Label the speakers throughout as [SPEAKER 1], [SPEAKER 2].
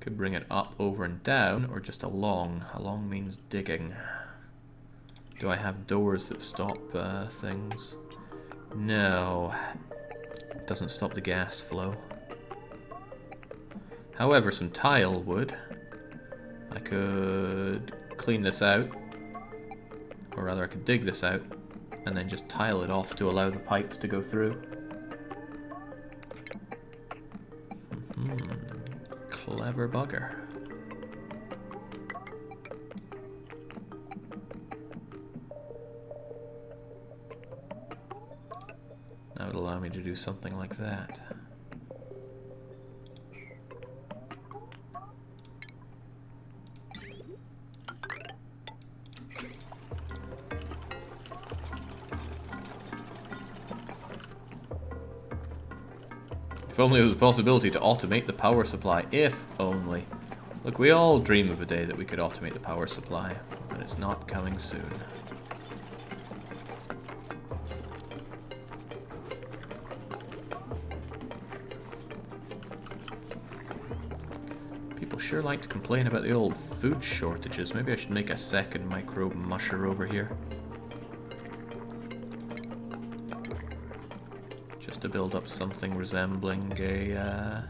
[SPEAKER 1] Could bring it up, over, and down, or just along. Along means digging. Do I have doors that stop things? No. Doesn't stop the gas flow. However, some tile would. I could clean this out. Or rather, I could dig this out and then just tile it off to allow the pipes to go through. Clever bugger. That would allow me to do something like that. If only there was a possibility to automate the power supply. If only. Look, we all dream of a day that we could automate the power supply, but it's not coming soon. People sure like to complain about the old food shortages. Maybe I should make a second microbe musher over here. To build up something resembling a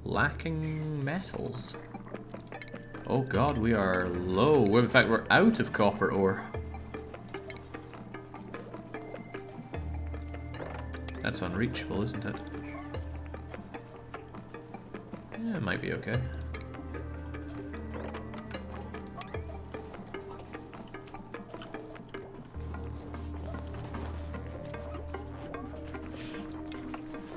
[SPEAKER 1] lacking metals. Oh god, we are low. In fact, we're out of copper ore. That's unreachable, isn't it? Yeah, it might be okay.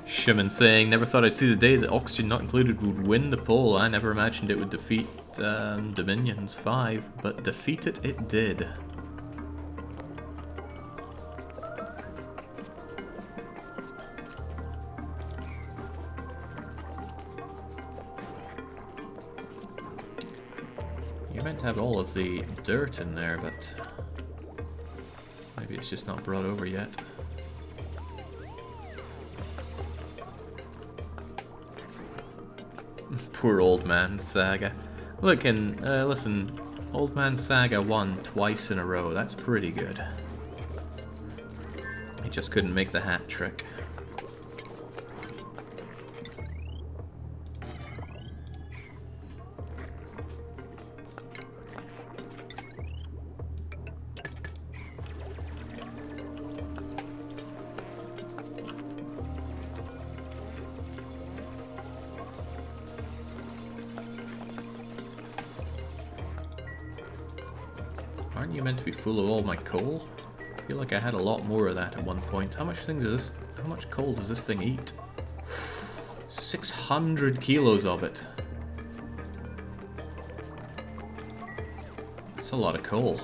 [SPEAKER 1] Shaman saying, never thought I'd see the day that oxygen not included would win the poll. I never imagined it would defeat Dominions 5, but defeat it did. You're meant to have all of the dirt in there, but maybe it's just not brought over yet. Poor Old Man Saga. Look, and listen, Old Man Saga won twice in a row. That's pretty good. He just couldn't make the hat trick. Aren't you meant to be full of all my coal? I feel like I had a lot more of that at one point. How much coal does this thing eat? 600 kilos of it. That's a lot of coal.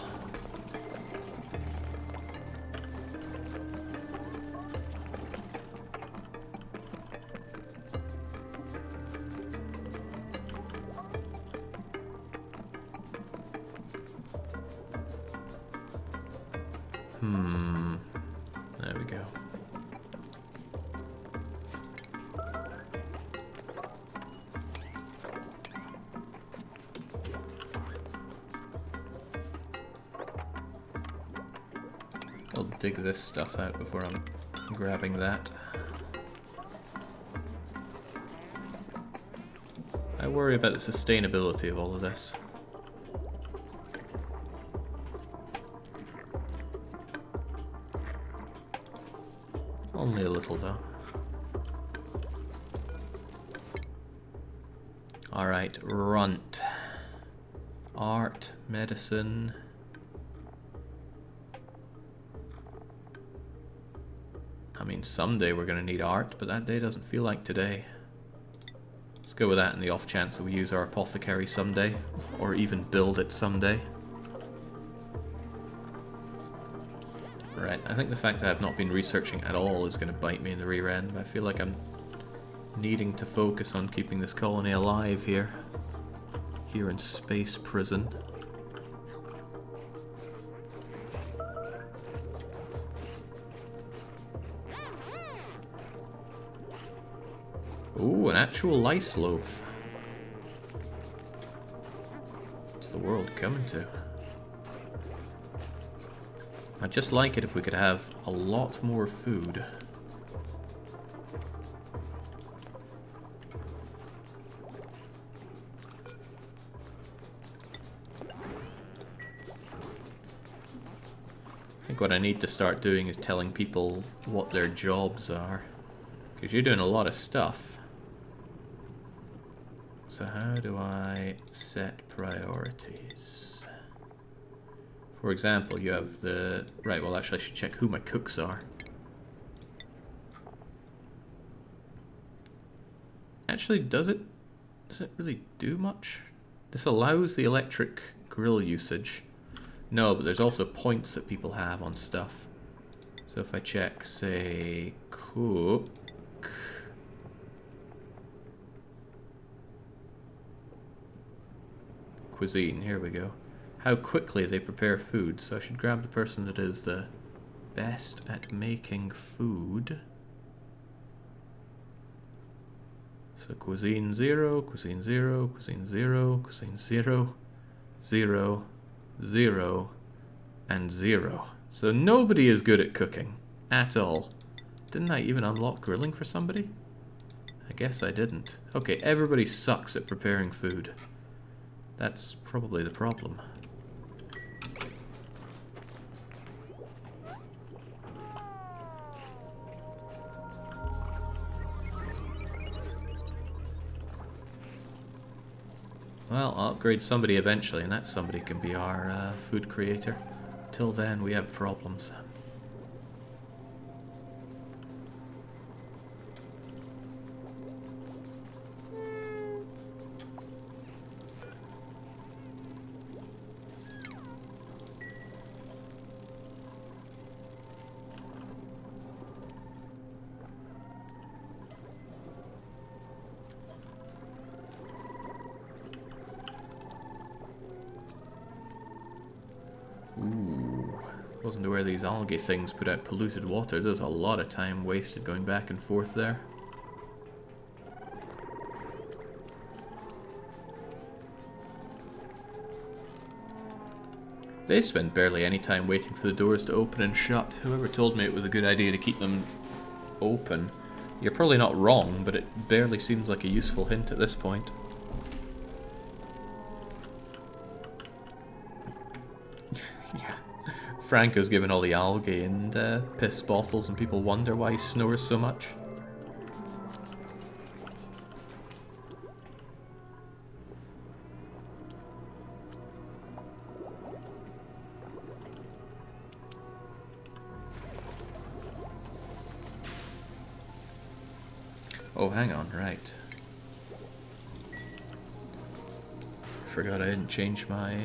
[SPEAKER 1] There we go. I'll dig this stuff out before I'm grabbing that. I worry about the sustainability of all of this. Only a little, though. Alright, runt. Art, medicine. I mean, someday we're going to need art, but that day doesn't feel like today. Let's go with that in the off chance that we use our apothecary someday, or even build it someday. Right, I think the fact that I've not been researching at all is going to bite me in the rear end. I feel like I'm needing to focus on keeping this colony alive here in Space Prison. Ooh, an actual lice loaf. What's the world coming to? I'd just like it if we could have a lot more food. I think what I need to start doing is telling people what their jobs are. Because you're doing a lot of stuff. So how do I set priorities? For example, you have the... Right, well actually I should check who my cooks are. Actually, does it really do much? This allows the electric grill usage. No, but there's also points that people have on stuff. So if I check, say, cook... Cuisine, here we go. How quickly they prepare food. So I should grab the person that is the best at making food. So cuisine 0, cuisine 0, cuisine 0, cuisine 0, 0, 0, and 0. So nobody is good at cooking. At all. Didn't I even unlock grilling for somebody? I guess I didn't. Okay, everybody sucks at preparing food. That's probably the problem. Well, I'll upgrade somebody eventually, and that somebody can be our food creator. Till then, we have problems. Wasn't aware these algae things put out polluted water. There's a lot of time wasted going back and forth there. They spend barely any time waiting for the doors to open and shut. Whoever told me it was a good idea to keep them open, you're probably not wrong, but it barely seems like a useful hint at this point. Yeah. Franco's given all the algae and piss bottles, and people wonder why he snores so much. Oh, hang on, right. Forgot I didn't change my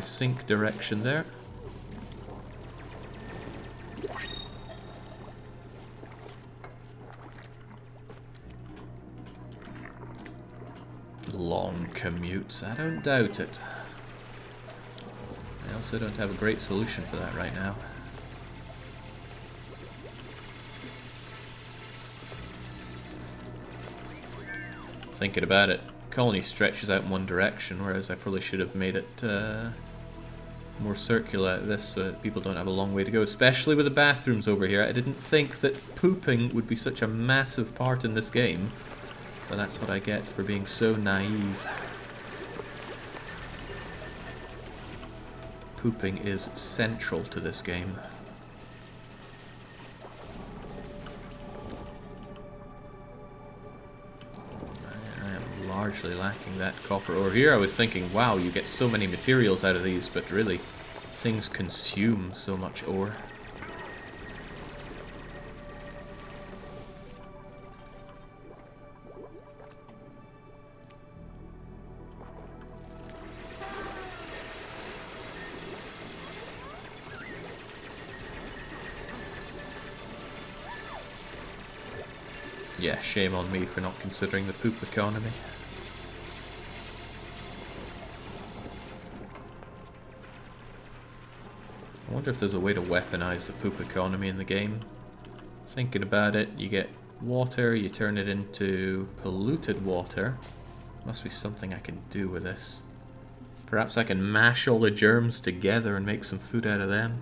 [SPEAKER 1] sink direction there. Long commutes, I don't doubt it. I also don't have a great solution for that right now. Thinking about it, colony stretches out in one direction, whereas I probably should have made it more circular at this so that people don't have a long way to go, especially with the bathrooms over here. I didn't think that pooping would be such a massive part in this game, but that's what I get for being so naive. Pooping is central to this game. Largely lacking that copper ore here. I was thinking, wow, you get so many materials out of these, but really, things consume so much ore. Yeah, shame on me for not considering the poop economy. I wonder if there's a way to weaponize the poop economy in the game. Thinking about it, you get Water, you turn it into polluted water. Must be something I can do with this. Perhaps I can mash all the germs together and make some food out of them.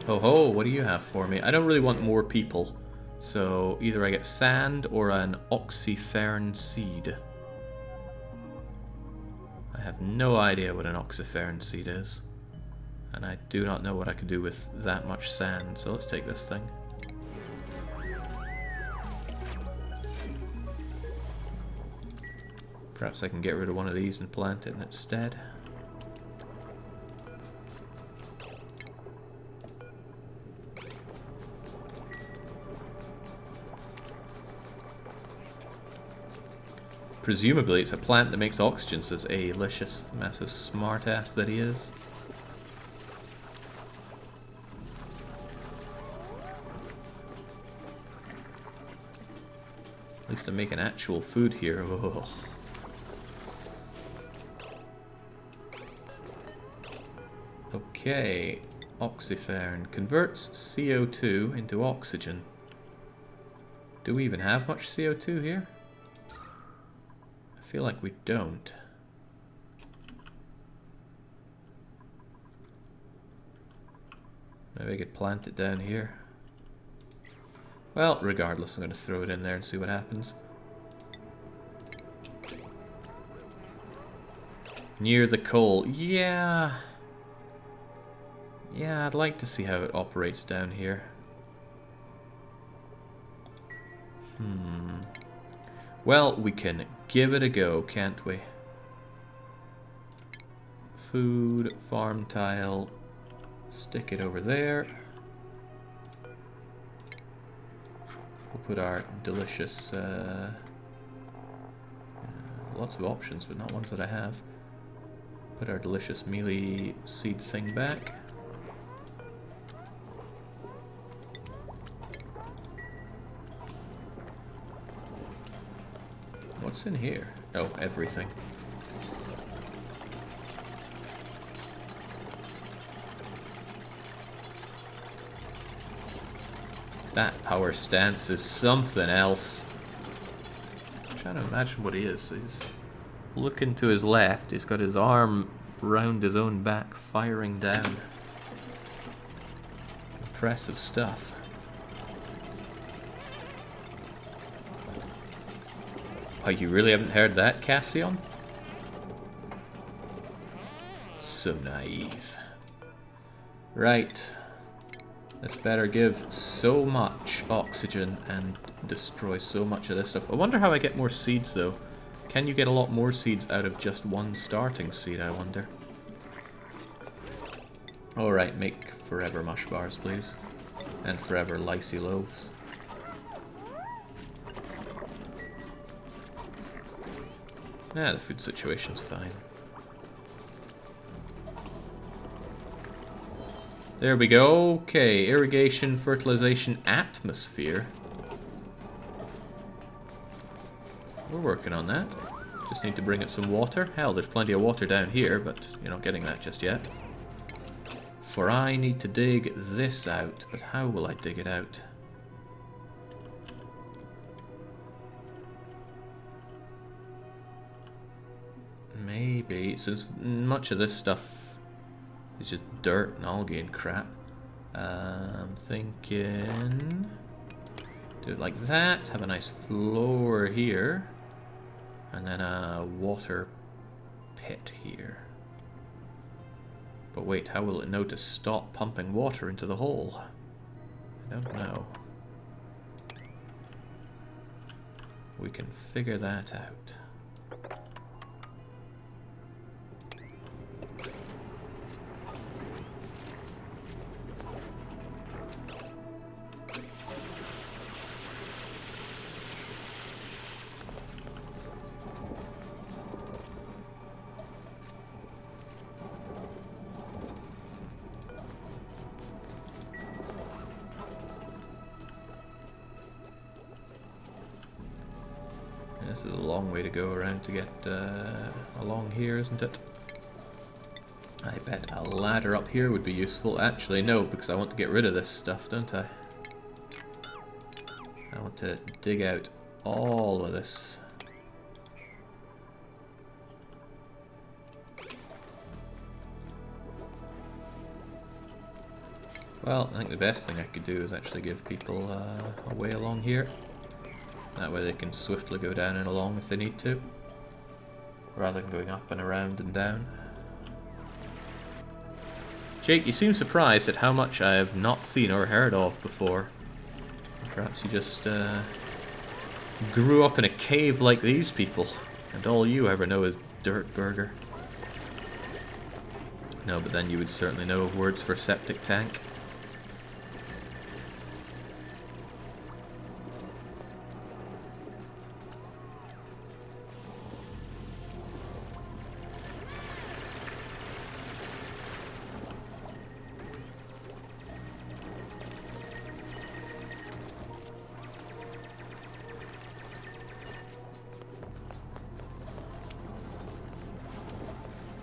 [SPEAKER 1] Ho ho, what do you have for me? I don't really want more people. So either I get sand or an oxyfern seed. I have no idea what an oxyfern seed is. And I do not know what I could do with that much sand. So let's take this thing. Perhaps I can get rid of one of these and plant it in its stead. Presumably it's a plant that makes oxygen, says A-licious, massive smartass that he is. At least I'm making actual food here. Oh. Okay, oxyfern converts CO2 into oxygen. Do we even have much CO2 here? I feel like we don't. Maybe I could plant it down here. Well, regardless, I'm going to throw it in there and see what happens. Near the coal. Yeah, I'd like to see how it operates down here. Well, we can give it a go, can't we? Food, farm tile, stick it over there. We'll put our delicious, lots of options, but not ones that I have. Put our delicious mealy seed thing back. What's in here? Oh, everything. That power stance is something else. I'm trying to imagine what he is. He's looking to his left. He's got his arm round his own back, firing down. Impressive stuff. Oh, you really haven't heard that, Cassian? So naive. Right. This better give so much oxygen and destroy so much of this stuff. I wonder how I get more seeds, though. Can you get a lot more seeds out of just one starting seed, I wonder? Alright, make forever mush bars, please. And forever licey loaves. The food situation's fine. There we go. Okay, irrigation, fertilization, atmosphere. We're working on that. Just need to bring it some water. Hell, there's plenty of water down here, but you're not getting that just yet. For I need to dig this out, but how will I dig it out? Maybe, since much of this stuff is just dirt and algae and crap. I'm thinking... do it like that, have a nice floor here, and then a water pit here. But wait, how will it know to stop pumping water into the hole? I don't know. We can figure that out. This is a long way to go around to get along here, isn't it? I bet a ladder up here would be useful. Actually, no, because I want to get rid of this stuff, don't I? I want to dig out all of this. Well, I think the best thing I could do is actually give people a way along here. That way they can swiftly go down and along if they need to, rather than going up and around and down. Jake, you seem surprised at how much I have not seen or heard of before. Perhaps you just grew up in a cave like these people, and all you ever know is Dirt Burger. No, but then you would certainly know words for septic tank.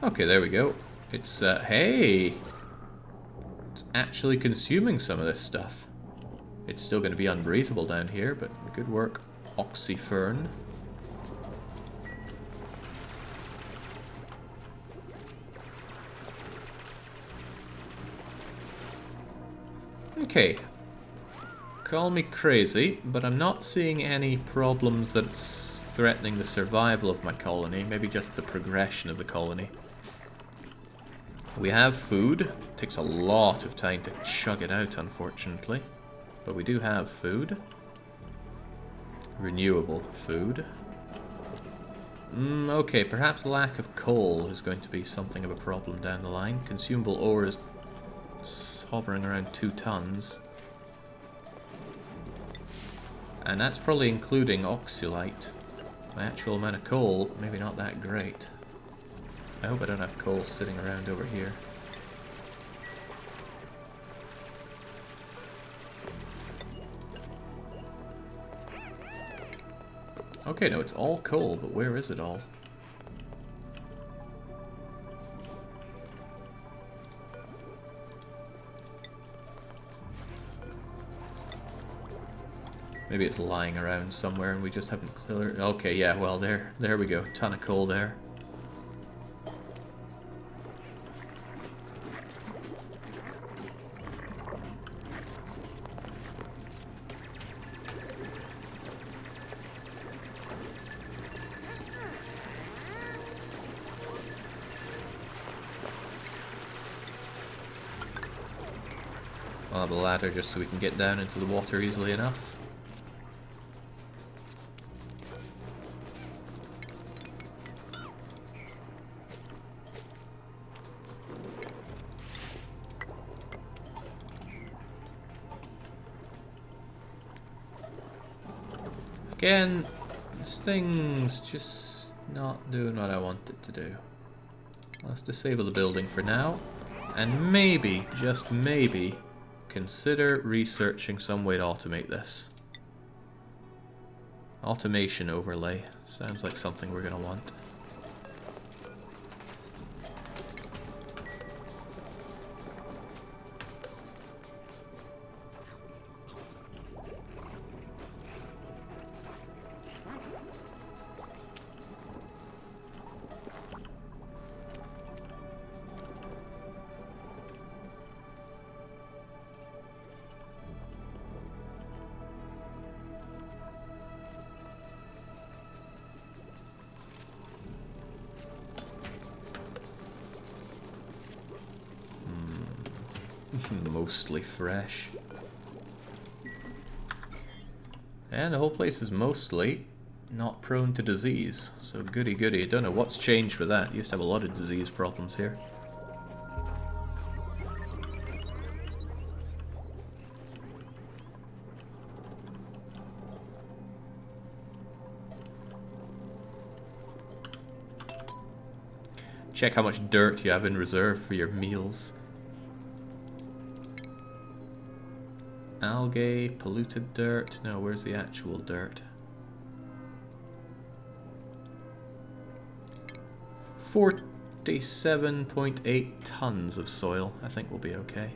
[SPEAKER 1] Okay, there we go. It's, hey! It's actually consuming some of this stuff. It's still going to be unbreathable down here, but good work, Oxyfern. Okay. Call me crazy, but I'm not seeing any problems that's threatening the survival of my colony, maybe just the progression of the colony. We have food. It takes a lot of time to chug it out, unfortunately. But we do have food. Renewable food. Okay, perhaps lack of coal is going to be something of a problem down the line. Consumable ore is hovering around 2 tons. And that's probably including oxylite. My actual amount of coal, maybe not that great. I hope I don't have coal sitting around over here. Okay, no, it's all coal, but where is it all? Maybe it's lying around somewhere and we just haven't cleared it. Okay, yeah, well, there we go. Ton of coal there. I'll have a ladder just so we can get down into the water easily enough. Again, this thing's just not doing what I want it to do. Let's disable the building for now, and maybe, just maybe, consider researching some way to automate this. Automation overlay. Sounds like something we're going to want. Mostly fresh. And the whole place is mostly not prone to disease, so goody goody. I don't know what's changed for that. Used to have a lot of disease problems here. Check how much dirt you have in reserve for your meals. Algae, polluted dirt. No, where's the actual dirt? 47.8 tons of soil. I think we'll be okay.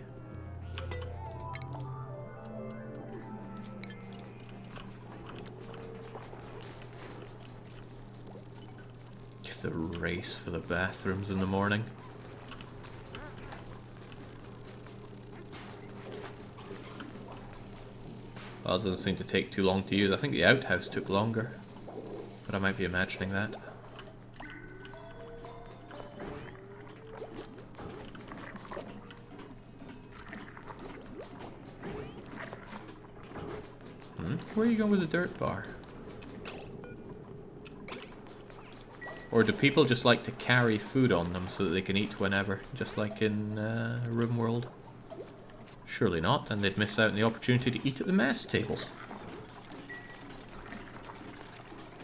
[SPEAKER 1] The race for the bathrooms in the morning. Well, it doesn't seem to take too long to use. I think the outhouse took longer, but I might be imagining that. Where are you going with the dirt bar? Or do people just like to carry food on them so that they can eat whenever, just like in RimWorld? Surely not, and they'd miss out on the opportunity to eat at the mess table.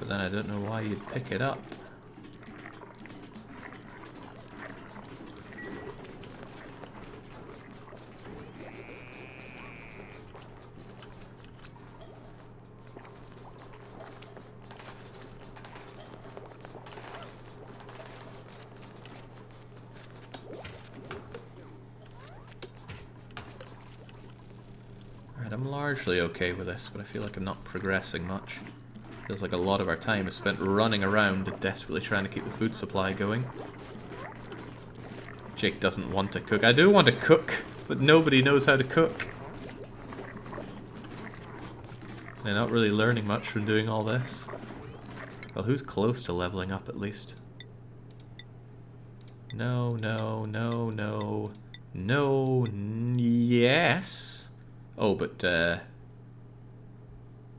[SPEAKER 1] But then I don't know why you'd pick it up. I'm largely okay with this, but I feel like I'm not progressing much. Feels like a lot of our time is spent running around desperately trying to keep the food supply going. Jake doesn't want to cook. I do want to cook, but nobody knows how to cook. They're not really learning much from doing all this. Well, who's close to leveling up at least? No, no, no, no, no, yes. Oh, but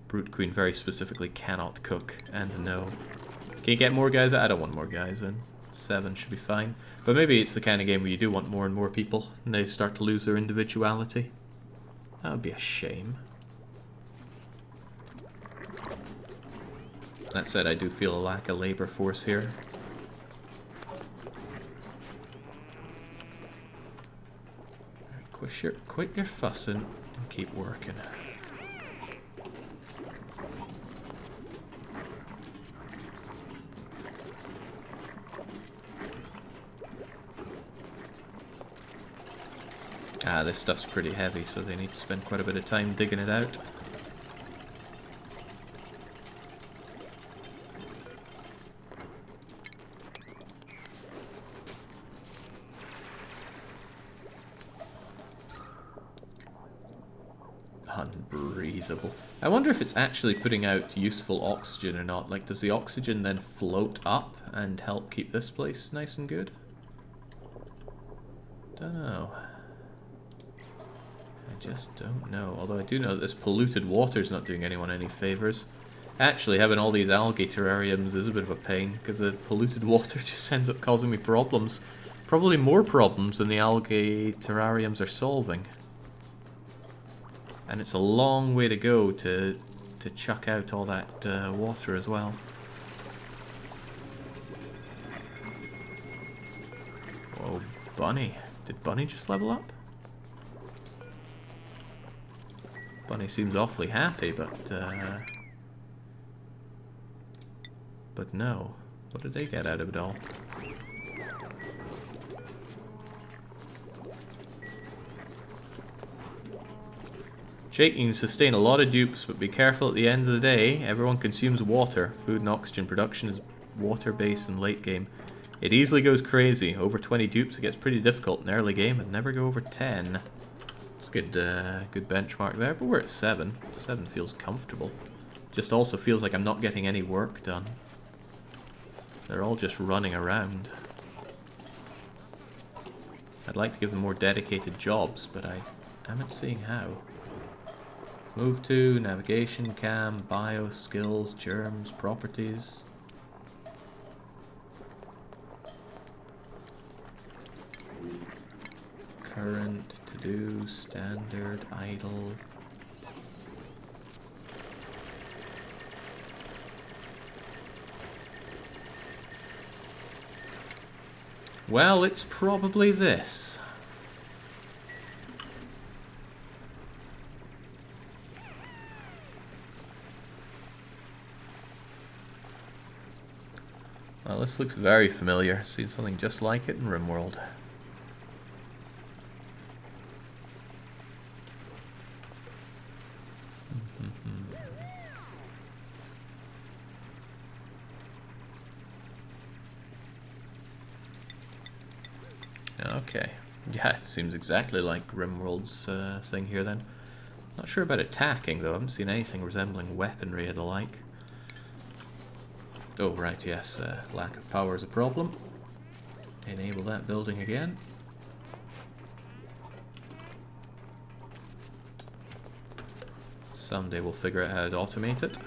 [SPEAKER 1] Brute Queen very specifically cannot cook, and no. Can you get more guys? I don't want more guys in. 7 should be fine. But maybe it's the kind of game where you do want more and more people, and they start to lose their individuality. That would be a shame. That said, I do feel a lack of labor force here. Quit your fussing and keep working. Ah, this stuff's pretty heavy, so they need to spend quite a bit of time digging it out. Unbreathable. I wonder if it's actually putting out useful oxygen or not. Like, does the oxygen then float up and help keep this place nice and good? Don't know. I just don't know. Although I do know that this polluted water is not doing anyone any favors. Actually, having all these algae terrariums is a bit of a pain, because the polluted water just ends up causing me problems. Probably more problems than the algae terrariums are solving. And it's a long way to go to chuck out all that water as well. Whoa, Bunny. Did Bunny just level up? Bunny seems awfully happy, but no. What did they get out of it all? Jake, you can sustain a lot of dupes, but be careful at the end of the day. Everyone consumes water. Food and oxygen production is water-based in late game. It easily goes crazy. Over 20 dupes, it gets pretty difficult in early game, and never go over 10. It's a good benchmark there, but we're at 7. 7 feels comfortable. Just also feels like I'm not getting any work done. They're all just running around. I'd like to give them more dedicated jobs, but I haven't seeing how. Move to, navigation, cam, bio, skills, germs, properties. Current, to-do, standard, idle. Well, it's probably this. Well, this looks very familiar. Seen something just like it in RimWorld. Okay. Yeah, it seems exactly like Grimworld's thing here then. Not sure about attacking though, I haven't seen anything resembling weaponry or the like. Oh right, yes, lack of power is a problem. Enable that building again. Someday we'll figure out how to automate it.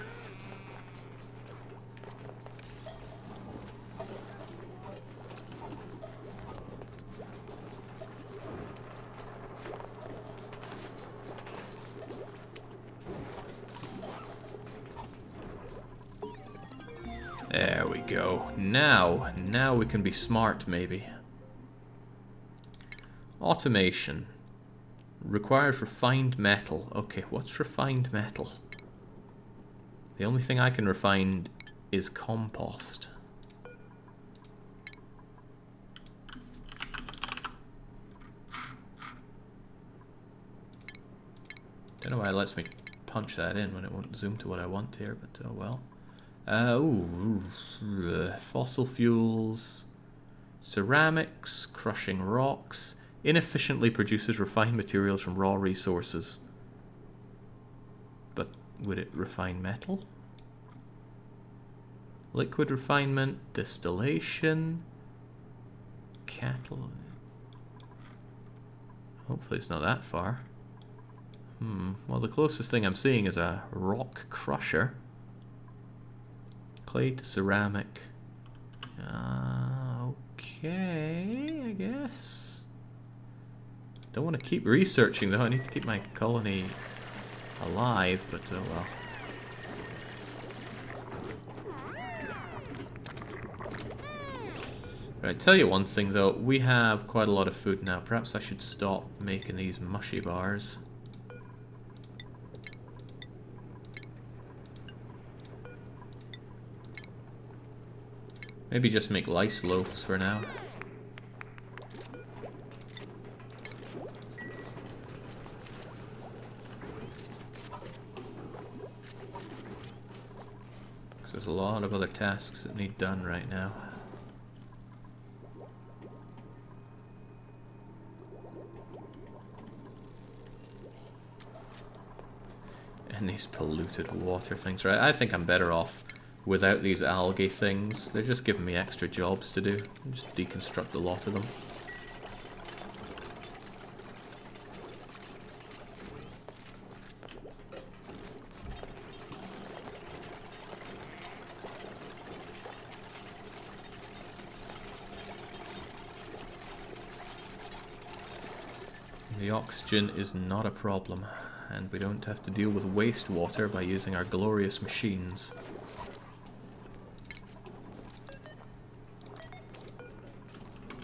[SPEAKER 1] There we go. Now we can be smart, maybe. Automation. Requires refined metal. Okay, what's refined metal? The only thing I can refine is compost. Don't know why it lets me punch that in when it won't zoom to what I want here, but oh well. Fossil fuels, ceramics, crushing rocks, inefficiently produces refined materials from raw resources. But would it refine metal? Liquid refinement, distillation, cattle. Hopefully it's not that far. Well, the closest thing I'm seeing is a rock crusher. Clay to ceramic. Okay, I guess. Don't want to keep researching though. I need to keep my colony alive, but oh well. Right, tell you one thing though. We have quite a lot of food now. Perhaps I should stop making these mushy bars. Maybe just make lice loaves for now. Because there's a lot of other tasks that need done right now. And these polluted water things, right? I think I'm better off without these algae things. They're just giving me extra jobs to do. Just deconstruct a lot of them. The oxygen is not a problem, and we don't have to deal with wastewater by using our glorious machines.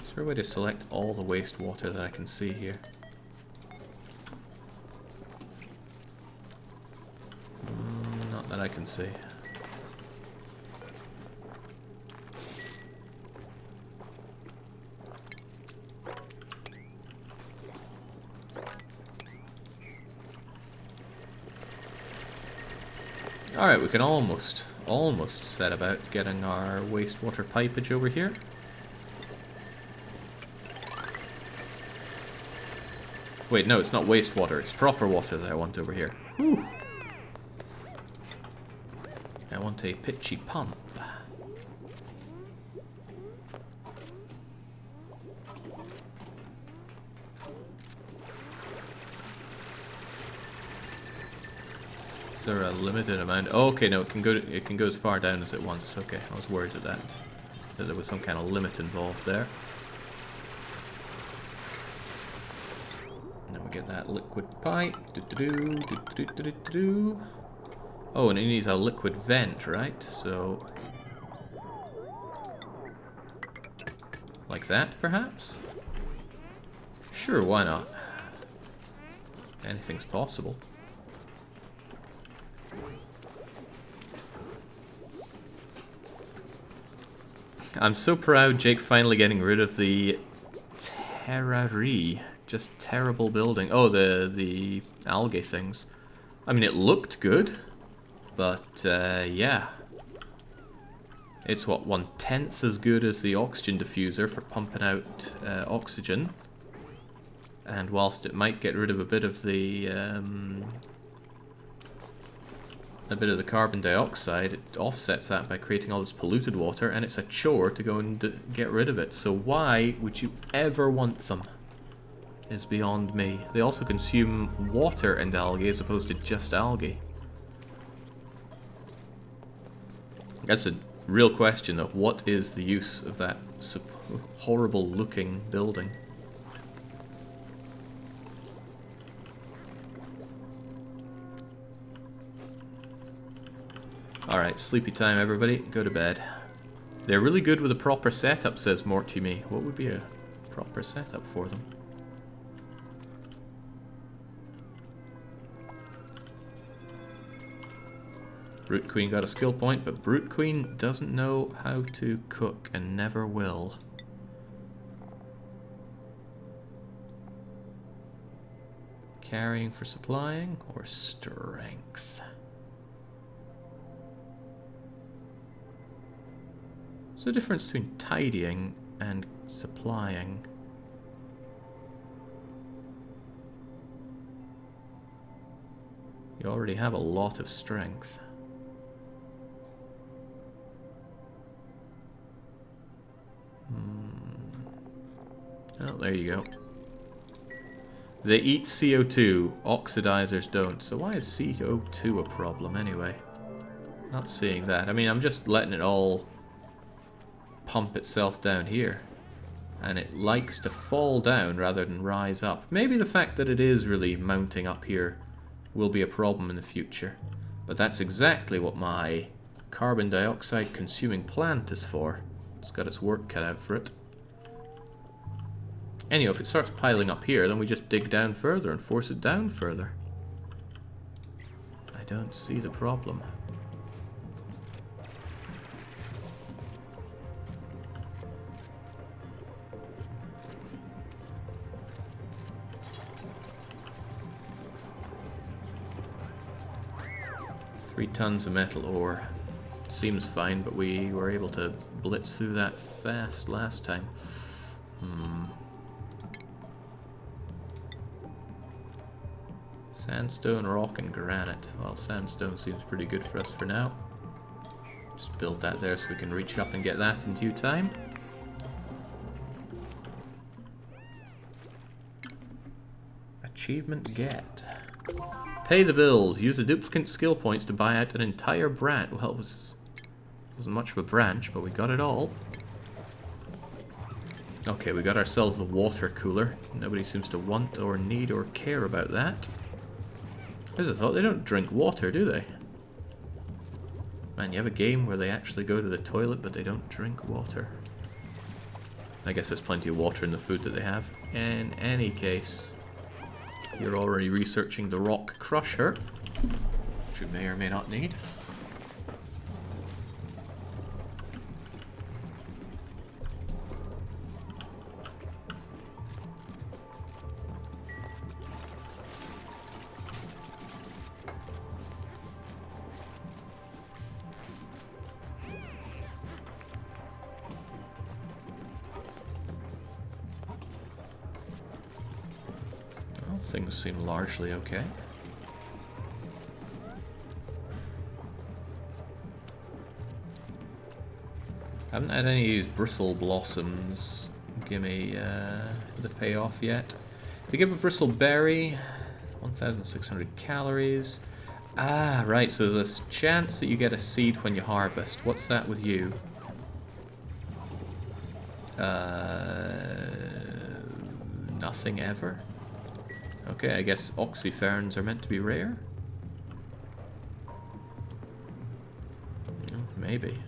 [SPEAKER 1] Is there a way to select all the wastewater that I can see here? Not that I can see. Alright, we can almost set about getting our wastewater pipage over here. Wait, no, it's not wastewater, it's proper water that I want over here. Whew. I want a pitchy pump. Is there a limited amount? Oh, okay, no, it can go as far down as it wants. Okay, I was worried at that there was some kind of limit involved there. And then we get that liquid pipe. Oh, and it needs a liquid vent, right? So, like that, perhaps? Sure, why not? Anything's possible. I'm so proud Jake finally getting rid of the terrari. Just terrible building. Oh, the algae things. I mean, it looked good, but yeah. It's what, 1/10 as good as the oxygen diffuser for pumping out oxygen. And whilst it might get rid of a bit of the carbon dioxide, it offsets that by creating all this polluted water, and it's a chore to go and get rid of it. So why would you ever want them? Is beyond me. They also consume water and algae as opposed to just algae. That's a real question though. What is the use of that horrible looking building? Alright, sleepy time everybody. Go to bed. They're really good with a proper setup, says Morty Me. What would be a proper setup for them? Brute Queen got a skill point, but Brute Queen doesn't know how to cook and never will. Carrying for supplying or strength? What's the difference between tidying and supplying? You already have a lot of strength. Oh, there you go. They eat CO2, oxidizers don't. So why is CO2 a problem anyway? Not seeing that. I mean, I'm just letting it all pump itself down here. And it likes to fall down rather than rise up. Maybe the fact that it is really mounting up here will be a problem in the future. But that's exactly what my carbon dioxide consuming plant is for. It's got its work cut out for it. Anyhow, if it starts piling up here, then we just dig down further and force it down further. I don't see the problem. Three tons of metal ore. Seems fine, but we were able to blitz through that fast last time. Sandstone, rock, and granite. Well, sandstone seems pretty good for us for now. Just build that there so we can reach up and get that in due time. Achievement get. Pay the bills. Use the duplicate skill points to buy out an entire branch. Well, it wasn't much of a branch, but we got it all. Okay, we got ourselves the water cooler. Nobody seems to want or need or care about that. There's a thought, they don't drink water, do they? Man, you have a game where they actually go to the toilet, but they don't drink water. I guess there's plenty of water in the food that they have. In any case, you're already researching the rock crusher, which you may or may not need. Things seem largely okay. Haven't had any of these bristle blossoms give me the payoff yet. They give a bristle berry, 1,600 calories. Ah, right, so there's a chance that you get a seed when you harvest. What's that with you? Nothing ever? Okay, I guess oxyferns are meant to be rare? Maybe.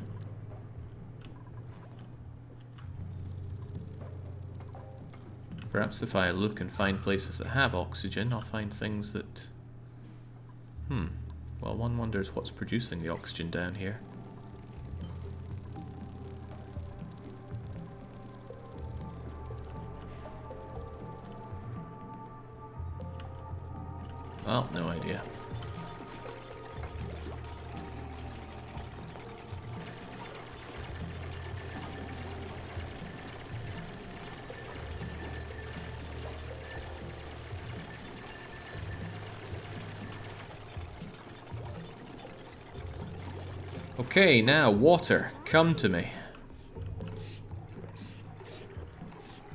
[SPEAKER 1] Perhaps if I look and find places that have oxygen, I'll find things that... Well, one wonders what's producing the oxygen down here. Well, no idea. Okay, now water, come to me.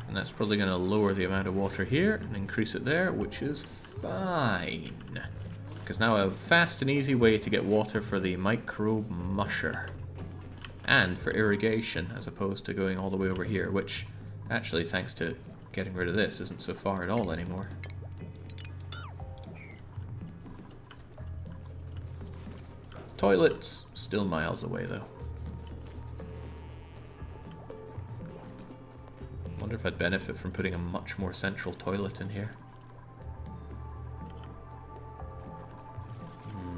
[SPEAKER 1] And that's probably going to lower the amount of water here and increase it there, which is fine. Because now I have a fast and easy way to get water for the microbe musher. And for irrigation, as opposed to going all the way over here, which actually, thanks to getting rid of this, isn't so far at all anymore. Toilets, still miles away though. Wonder if I'd benefit from putting a much more central toilet in here.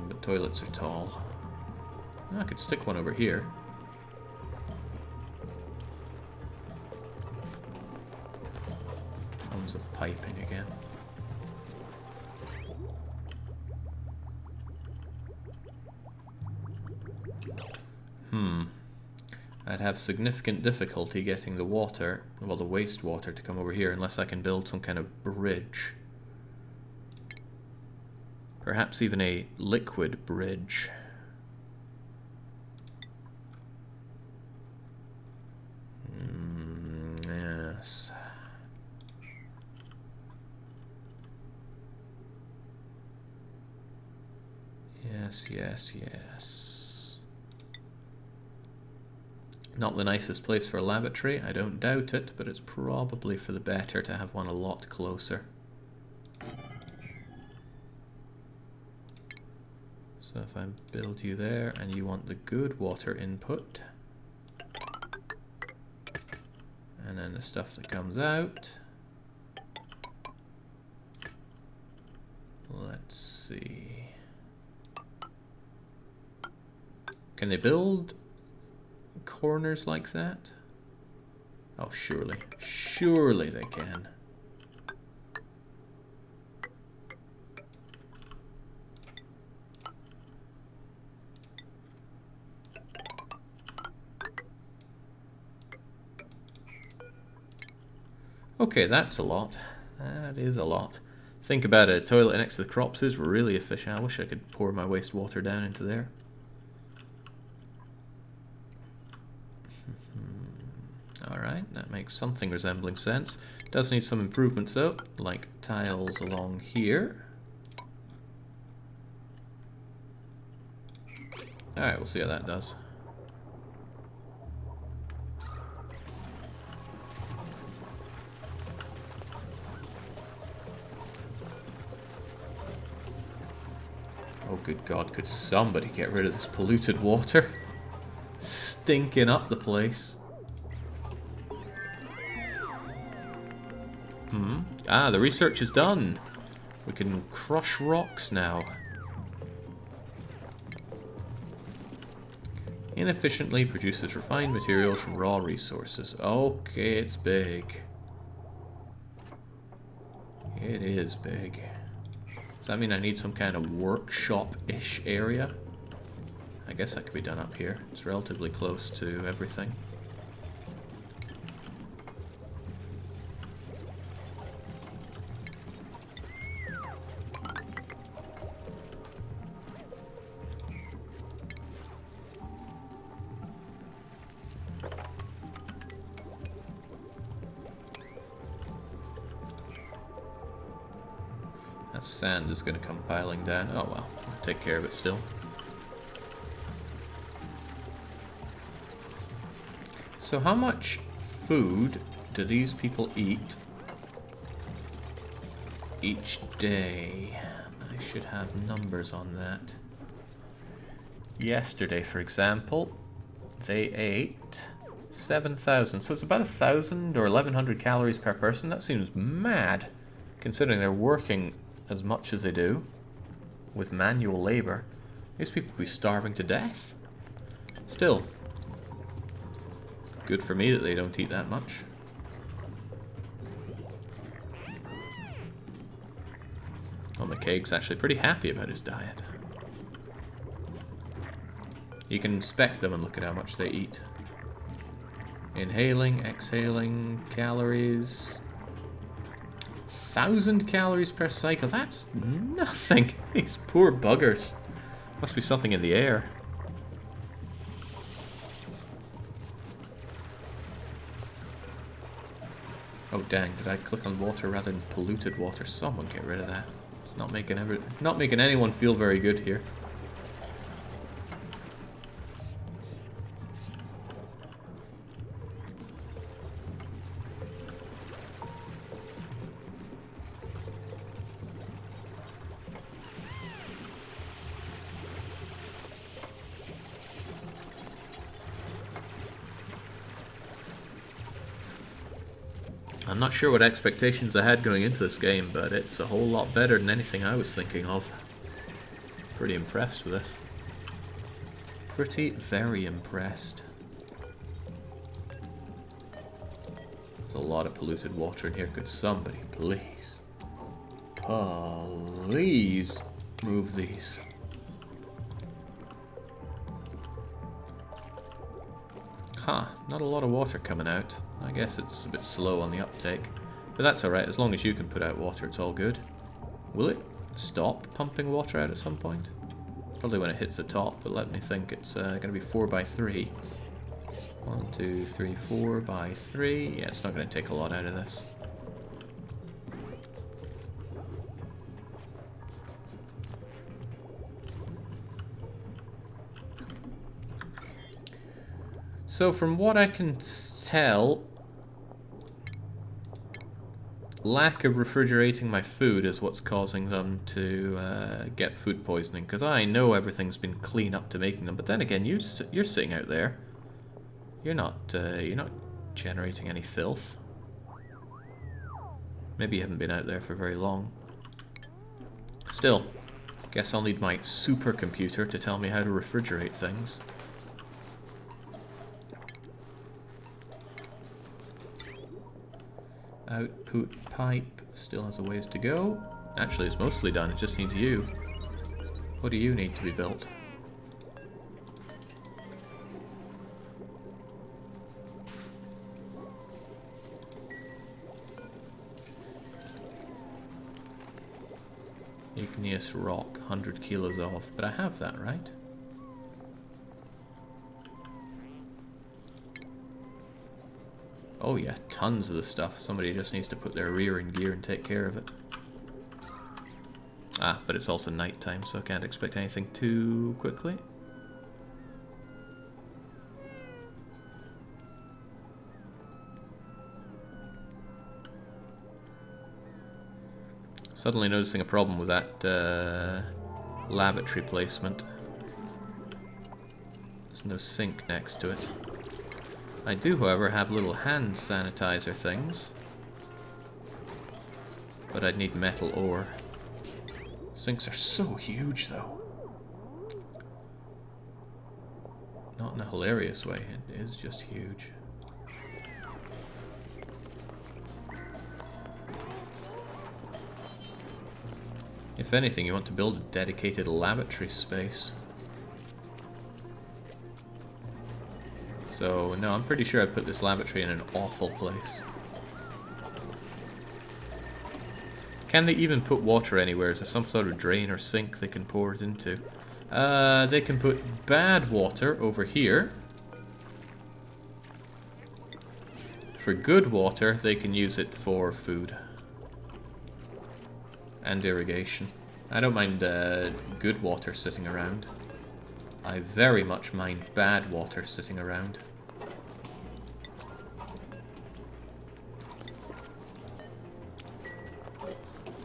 [SPEAKER 1] But toilets are tall. I could stick one over here. Comes the piping again. I'd have significant difficulty getting the water, well, the wastewater to come over here unless I can build some kind of bridge. Perhaps even a liquid bridge. Yes. Yes. Not the nicest place for a lavatory, I don't doubt it, but it's probably for the better to have one a lot closer. So if I build you there, and you want the good water input, and then the stuff that comes out, let's see. Can they build corners like that? Oh, surely they can. Okay, that's a lot. That is a lot. Think about it, a toilet next to the crops is really efficient. I wish I could pour my wastewater down into there. Alright, that makes something resembling sense. Does need some improvements though, like tiles along here. Alright, we'll see how that does. Oh good God, could somebody get rid of this polluted water? Stinking up the place. Ah, the research is done. We can crush rocks now. Inefficiently produces refined materials from raw resources. Okay, it's big. It is big. Does that mean I need some kind of workshop-ish area? I guess that could be done up here. It's relatively close to everything. That sand is going to come piling down. Oh well, I'll take care of it still. So how much food do these people eat each day? I should have numbers on that. Yesterday, for example, they ate 7,000. So it's about 1,000 or 1,100 calories per person. That seems mad, considering they're working as much as they do with manual labor. These people would be starving to death. Still, good for me that they don't eat that much. Well, McCaig's actually pretty happy about his diet. You can inspect them and look at how much they eat. Inhaling, exhaling, calories. 1,000 calories per cycle. That's nothing. These poor buggers. Must be something in the air. Oh dang, did I click on water rather than polluted water? Someone get rid of that. It's not making anyone feel very good here. I'm not sure what expectations I had going into this game, but it's a whole lot better than anything I was thinking of. Pretty impressed with this. Very impressed. There's a lot of polluted water in here. Could somebody please move these? Huh, not a lot of water coming out. I guess it's a bit slow on the uptake. But that's alright, as long as you can put out water, it's all good. Will it stop pumping water out at some point? Probably when it hits the top, but let me think. It's going to be 4 by 3. 1, 2, 3, 4 by 3. Yeah, it's not going to take a lot out of this. So from what I can tell, lack of refrigerating my food is what's causing them to get food poisoning. Because I know everything's been clean up to making them, but then again, you're sitting out there. You're not generating any filth. Maybe you haven't been out there for very long. Still, guess I'll need my supercomputer to tell me how to refrigerate things. Output pipe still has a ways to go. Actually, it's mostly done. It just needs you. What do you need to be built? Igneous rock, 100 kilos off. But I have that, right? Oh yeah, tons of the stuff. Somebody just needs to put their rear in gear and take care of it. Ah, but it's also nighttime, so I can't expect anything too quickly. Suddenly noticing a problem with that lavatory placement. There's no sink next to it. I do, however, have little hand sanitizer things. But I'd need metal ore. Sinks are so huge, though. Not in a hilarious way, it is just huge. If anything, you want to build a dedicated lavatory space. So, no, I'm pretty sure I put this lavatory in an awful place. Can they even put water anywhere? Is there some sort of drain or sink they can pour it into? They can put bad water over here. For good water, they can use it for food. And irrigation. I don't mind good water sitting around. I very much mind bad water sitting around.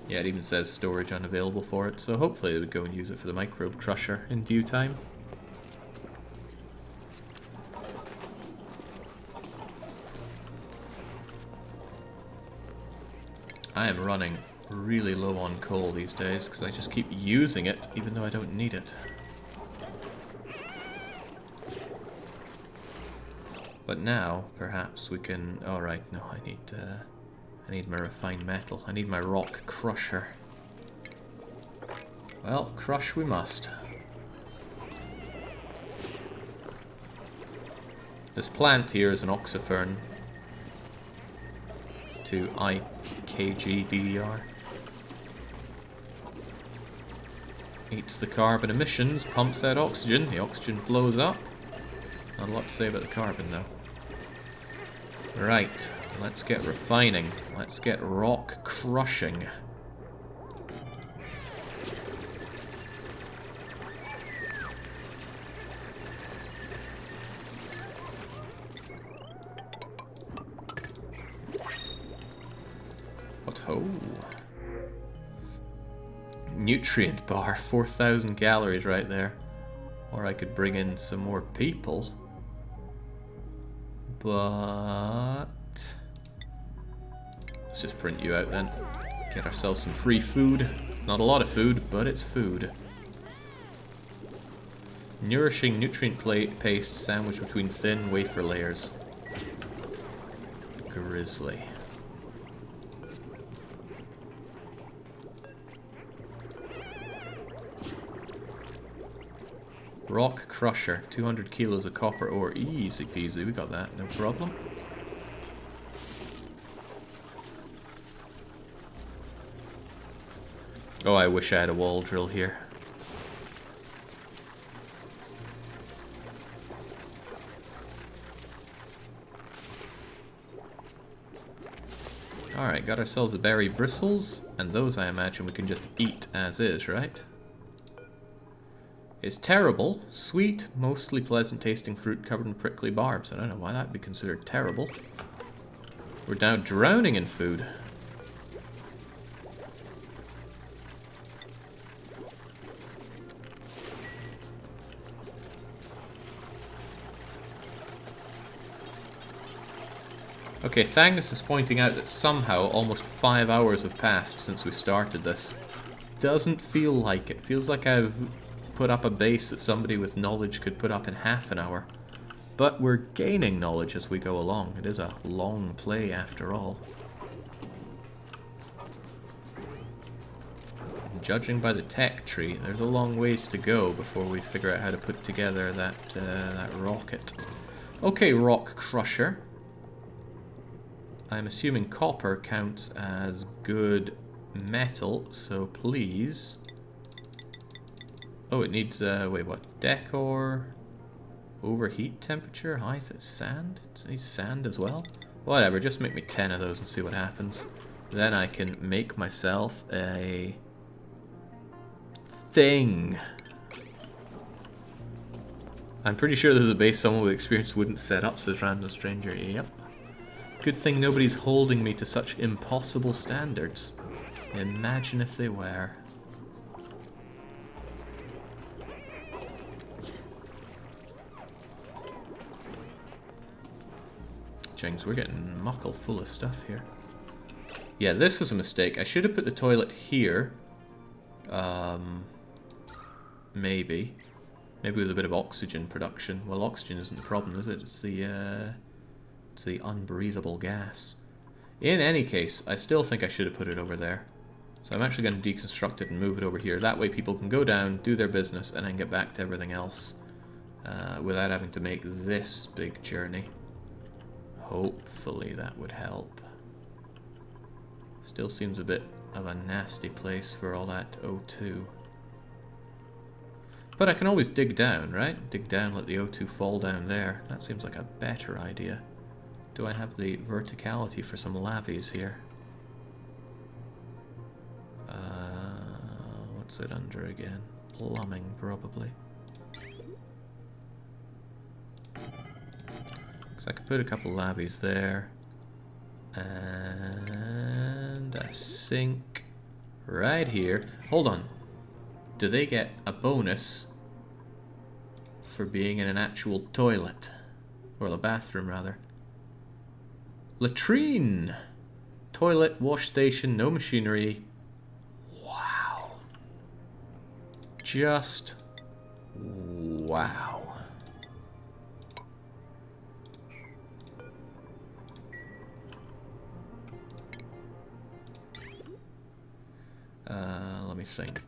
[SPEAKER 1] Yeah, it even says storage unavailable for it, so hopefully they would go and use it for the microbe crusher in due time. I am running really low on coal these days because I just keep using it even though I don't need it. But now, perhaps we can... Oh, right, no, I need my refined metal. I need my rock crusher. Well, crush we must. This plant here is an oxifern to IKGDDR. Eats the carbon emissions, pumps out oxygen. The oxygen flows up. Not a lot to say about the carbon, though. Right, Let's get refining. Let's get rock crushing. What ho? Nutrient bar, 4,000 calories right there. Or I could bring in some more people. But let's just print you out then. Get ourselves some free food. Not a lot of food, but it's food. Nourishing nutrient paste sandwiched between thin wafer layers. Grizzly. Rock crusher, 200 kilos of copper ore. Easy peasy, we got that, no problem. Oh, I wish I had a wall drill here. Alright, got ourselves the berry bristles, and those I imagine we can just eat as is, right? It's terrible. Sweet, mostly pleasant tasting fruit covered in prickly barbs. I don't know why that'd be considered terrible. We're now drowning in food. Okay, Thangus is pointing out that somehow almost 5 hours have passed since we started this. Doesn't feel like it. Feels like I've put up a base that somebody with knowledge could put up in half an hour. But we're gaining knowledge as we go along. It is a long play after all. Judging by the tech tree, there's a long ways to go before we figure out how to put together that rocket. Okay, rock crusher. I'm assuming copper counts as good metal, so please. Oh, it needs, wait, what? Decor, overheat temperature, height, sand? It needs sand as well? Whatever, just make me 10 of those and see what happens. Then I can make myself a thing. I'm pretty sure there's a base someone with experience wouldn't set up, says Random Stranger. Yep. Good thing nobody's holding me to such impossible standards. Imagine if they were. Jings, we're getting muckle full of stuff here. Yeah, this was a mistake. I should have put the toilet here. Maybe. Maybe with a bit of oxygen production. Well, oxygen isn't the problem, is it? It's the unbreathable gas. In any case, I still think I should have put it over there. So I'm actually going to deconstruct it and move it over here. That way people can go down, do their business, and then get back to everything else. Without having to make this big journey. Hopefully that would help. Still seems a bit of a nasty place for all that O2. But I can always dig down, right? Dig down, let the O2 fall down there. That seems like a better idea. Do I have the verticality for some lavies here? What's it under again? Plumbing, probably. So I could put a couple lavies there. And a sink right here. Hold on. Do they get a bonus for being in an actual toilet? Or a bathroom, rather. Latrine! Toilet, wash station, no machinery. Wow. Just wow. Let me think.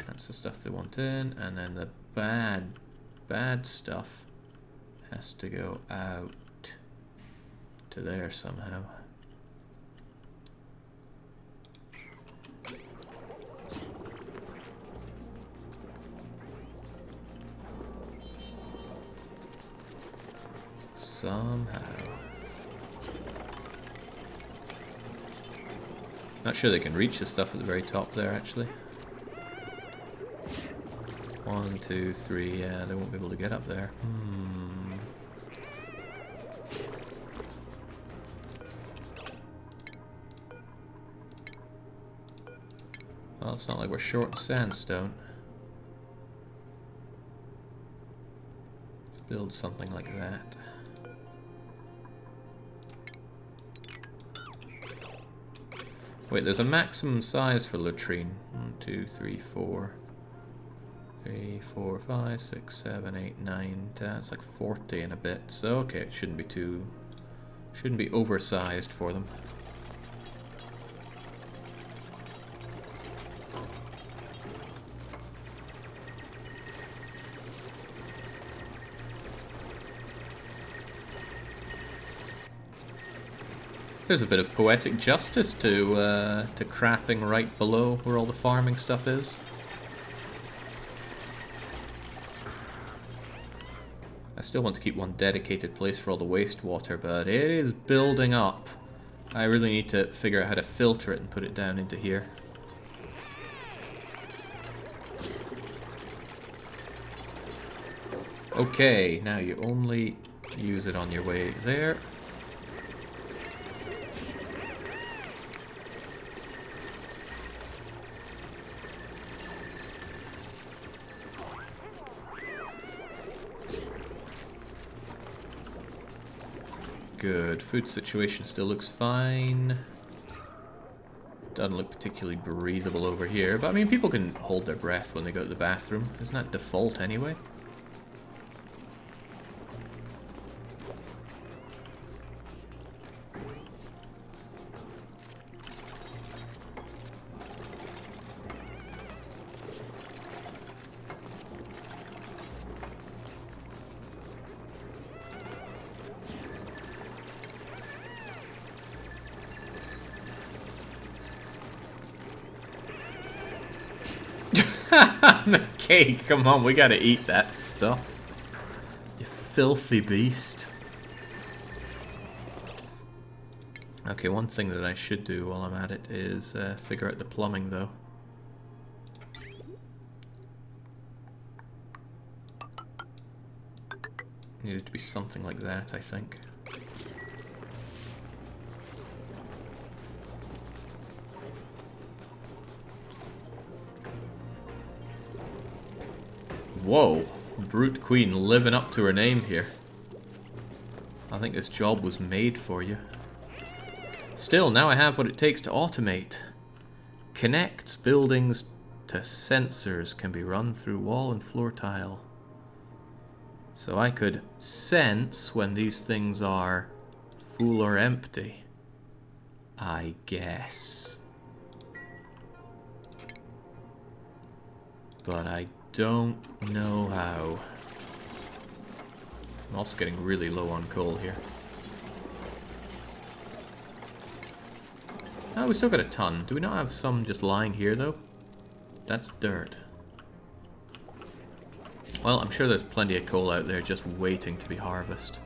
[SPEAKER 1] That's the stuff they want in, and then the bad stuff has to go out to there somehow. somehow. Not sure they can reach the stuff at the very top there, actually. 1, 2, 3, yeah, they won't be able to get up there. Well, it's not like we're short sandstone. Let's build something like that. Wait, there's a maximum size for latrine. 1, 2, 3, 4. 3, 4, 5, 6, 7, 8, 9, 10. It's like 40 and a bit. So okay, it shouldn't be oversized for them. There's a bit of poetic justice to crapping right below where all the farming stuff is. I still want to keep one dedicated place for all the wastewater, but it is building up. I really need to figure out how to filter it and put it down into here. Okay, now you only use it on your way there. Good. Food situation still looks fine. Doesn't look particularly breathable over here, but I mean, people can hold their breath when they go to the bathroom. Isn't that default anyway? The cake, come on, we gotta eat that stuff. You filthy beast. Okay, one thing that I should do while I'm at it is figure out the plumbing, though. Needed to be something like that, I think. Whoa, Brute Queen living up to her name here. I think this job was made for you. Still, now I have what it takes to automate. Connects buildings to sensors, can be run through wall and floor tile. So I could sense when these things are full or empty, I guess. But I don't know how. I'm also getting really low on coal here. Oh, we still got a ton. Do we not have some just lying here, though? That's dirt. Well, I'm sure there's plenty of coal out there just waiting to be harvested.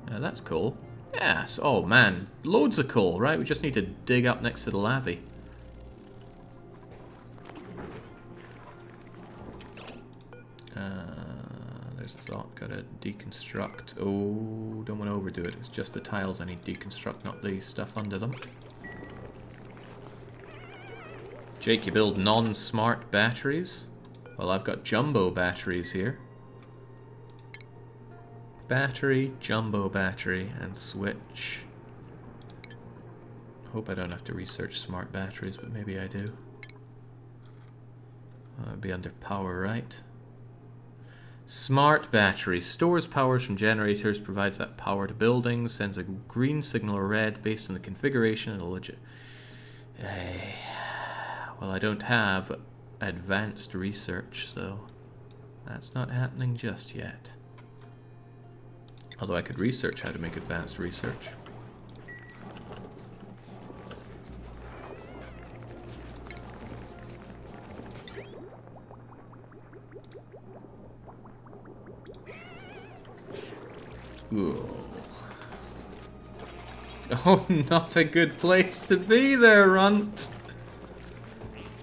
[SPEAKER 1] Yeah, that's cool. Yes, oh man, loads of coal, right? We just need to dig up next to the lavy. There's a thought, gotta deconstruct. Oh, don't want to overdo it. It's just the tiles I need to deconstruct, not the stuff under them. Jake, you build non-smart batteries? Well, I've got jumbo batteries here. Battery, jumbo battery, and switch. Hope I don't have to research smart batteries, but maybe I do. It'd be under power, right? Smart battery stores powers from generators, provides that power to buildings, sends a green signal or red based on the configuration and the legit. Well, I don't have advanced research, so that's not happening just yet. Although I could research how to make advanced research. Ooh. Oh, not a good place to be there, Runt.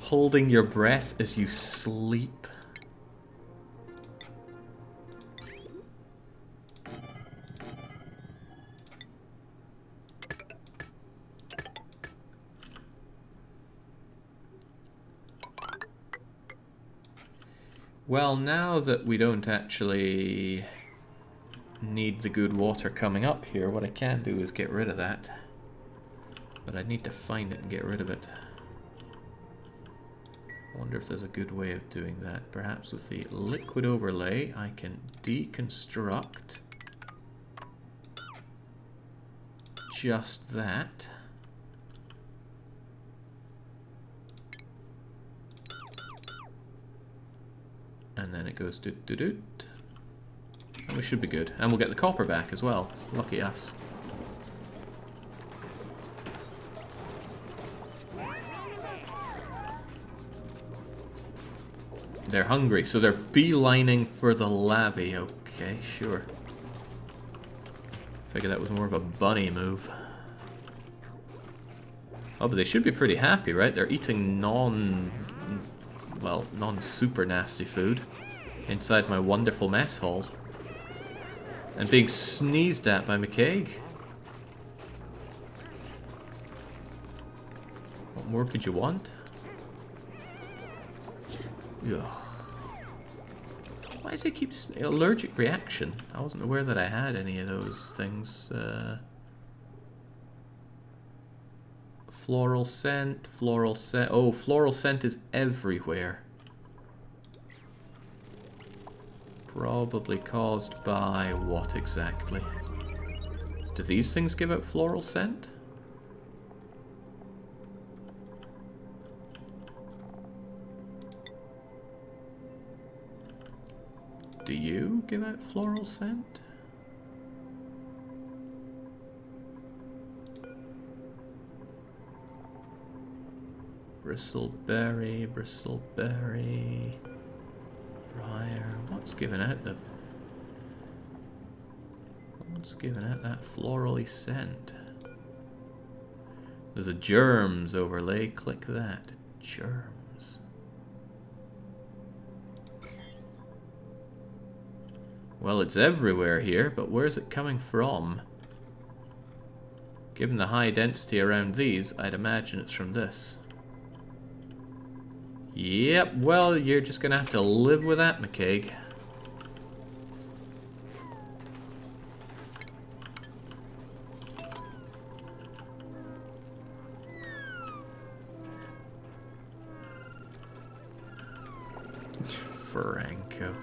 [SPEAKER 1] Holding your breath as you sleep. Well, now that we don't actually need the good water coming up here, what I can do is get rid of that. But I need to find it and get rid of it. I wonder if there's a good way of doing that. Perhaps with the liquid overlay, I can deconstruct just that. And then it goes doot-doot-doot. And we should be good. And we'll get the copper back as well. Lucky us. They're hungry, so they're beelining for the lavy. Okay, sure. Figured that was more of a bunny move. Oh, but they should be pretty happy, right? They're eating non-super nasty food inside my wonderful mess hall. And being sneezed at by McCaig. What more could you want? Ugh. Why does it keep allergic reaction? I wasn't aware that I had any of those things. Floral scent, floral scent. Oh, floral scent is everywhere. Probably caused by what exactly? Do these things give out floral scent? Do you give out floral scent? Bristleberry, bristleberry, briar. What's giving out the... What's giving out that florally scent? There's a germs overlay. Click that. Germs. Well, it's everywhere here, but where's it coming from? Given the high density around these, I'd imagine it's from this. Yep, well, you're just gonna have to live with that, McCaig. Franco.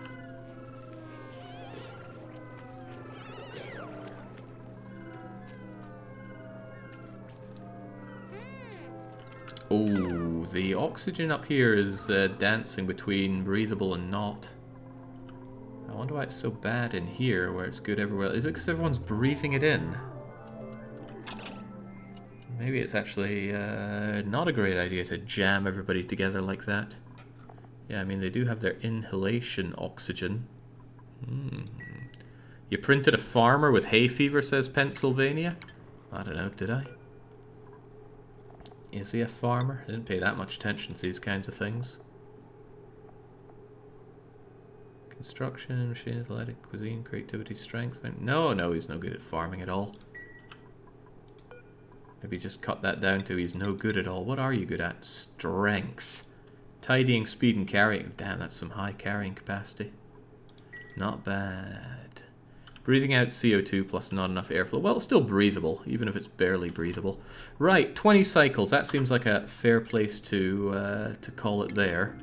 [SPEAKER 1] Oh, the oxygen up here is dancing between breathable and not. I wonder why it's so bad in here where it's good everywhere. Is it because everyone's breathing it in? Maybe it's actually not a great idea to jam everybody together like that. Yeah, I mean, they do have their inhalation oxygen. You printed a farmer with hay fever, says Pennsylvania? I don't know, did I? Is he a farmer? I didn't pay that much attention to these kinds of things. Construction, machine, athletic, cuisine, creativity, strength. No, he's no good at farming at all. Maybe just cut that down to he's no good at all. What are you good at? Strength. Tidying, speed, and carrying. Damn, that's some high carrying capacity. Not bad. Breathing out CO2 plus not enough airflow. Well, it's still breathable, even if it's barely breathable. Right, 20 cycles. That seems like a fair place to call it there.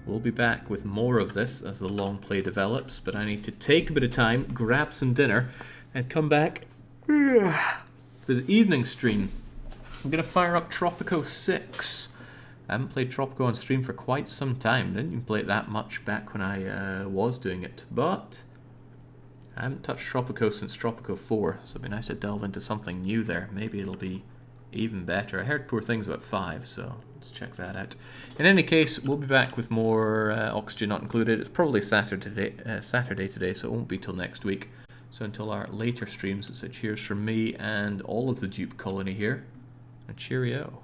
[SPEAKER 1] We'll be back with more of this as the long play develops, but I need to take a bit of time, grab some dinner, and come back for the evening stream. I'm going to fire up Tropico 6. I haven't played Tropico on stream for quite some time. Didn't even play it that much back when I was doing it, but I haven't touched Tropico since Tropico 4, so it'd be nice to delve into something new there. Maybe it'll be even better. I heard poor things about 5, so let's check that out. In any case, we'll be back with more Oxygen Not Included. It's probably Saturday today, so it won't be till next week. So until our later streams, it's a cheers from me and all of the dupe colony here, and cheerio.